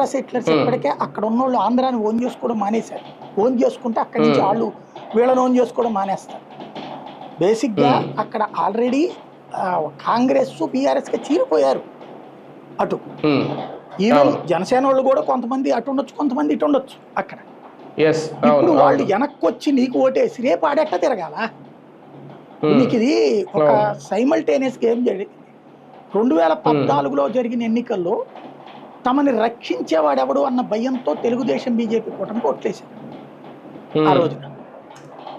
Settlers ఉమ్, ఇప్పటికే అక్కడ ఉన్నోళ్ళు ఆంధ్రాని ఓన్ చేసుకోవడం మానేశారు. ఓన్ చేసుకుంటే అక్కడి నుంచి ఉమ్, వాళ్ళు వీళ్ళని ఓన్ చేసుకోవడం మానేస్తారు. బేసిక్గా ఉమ్, అక్కడ ఆల్రెడీ కాంగ్రెస్ బీఆర్ఎస్గా చీలిపోయారు అటు. ఉమ్. ఈవెన్ అవును. జనసేన వాళ్ళు కూడా కొంతమంది అటు ఉండొచ్చు, కొంతమంది ఇటు ఉండొచ్చు అక్కడ. ఎస్. ఇప్పుడు అవును. వాళ్ళు అవును. వెనక్కి వచ్చి నీకు ఓటేసి రేపు ఆడెట్ట తిరగాల. ఇప్పుడు ఉమ్, నీకు ఇది ఒక అవును. సైమల్టేనియస్ గేమ్ జరిగింది. ఉమ్, 2014లో జరిగిన ఎన్నికల్లో తమని రక్షించేవాడెవడు అన్న భయంతో తెలుగుదేశం బీజేపీ కూటమికి ఓట్లేశారు ఆ ఉమ్, రోజున.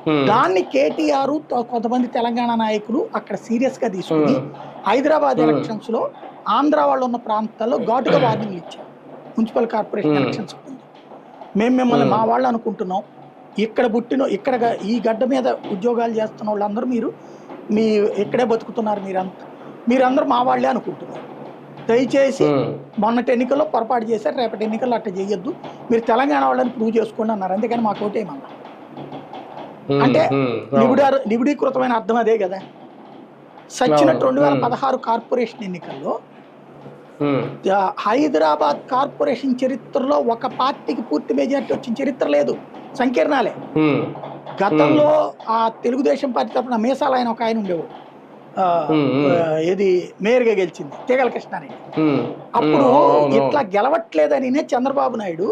ఉమ్, దాన్ని కేటీఆర్ కొంతమంది తెలంగాణ నాయకులు అక్కడ సీరియస్ గా తీసుకుని ఉమ్, హైదరాబాద్ ఉమ్, ఎలక్షన్స్ లో ఆంధ్ర వాళ్ళు ఉన్న ప్రాంతాల్లో ఘాటుగా వార్నింగ్లు ఇచ్చారు. మున్సిపల్ కార్పొరేషన్ ఉమ్, ఎలక్షన్స్ ముందు మేము మిమ్మల్ని ఉమ్, మా వాళ్ళు అనుకుంటున్నాం, ఇక్కడ పుట్టిన ఇక్కడ ఈ గడ్డ మీద ఉద్యోగాలు చేస్తున్న వాళ్ళందరూ మీ ఇక్కడే బతుకుతున్నారు, మీరందరూ మా వాళ్ళే అనుకుంటున్నారు. దయచేసి ఉమ్, మొన్నటి ఎన్నికల్లో పొరపాటు చేశారు, రేపటి ఎన్నికల్లో అట్లా చేయొద్దు, మీరు తెలంగాణ వాళ్ళని ప్రూవ్ చేసుకోండి అన్నారు. అందుకని మాకు ఓటేయమన్నారు. ఉమ్, అంటే ఉమ్, అవును. నిబిడీకృతమైన అర్థం అదే కదా. సచ్చినట్టు అవును. ఉమ్, 2016 కార్పొరేషన్ ఎన్నికల్లో ఉమ్, హైదరాబాద్ కార్పొరేషన్ చరిత్రలో ఒక పార్టీకి పూర్తి మెజార్టీ వచ్చిన చరిత్ర లేదు. సంకీర్ణాలే. ఉమ్, ఉమ్, గతంలో ఆ తెలుగుదేశం పార్టీ తరఫున మీసాలు ఆయన ఒక ఆయన ఉండేవాడు. ఆ, ఉమ్, ఉమ్, ఏది మేయర్గా గెలిచింది తీగల కృష్ణారెడ్డి. ఉమ్, ఉమ్, అప్పుడు అవును. అవును. ఇట్లా గెలవట్లేదని చంద్రబాబు నాయుడు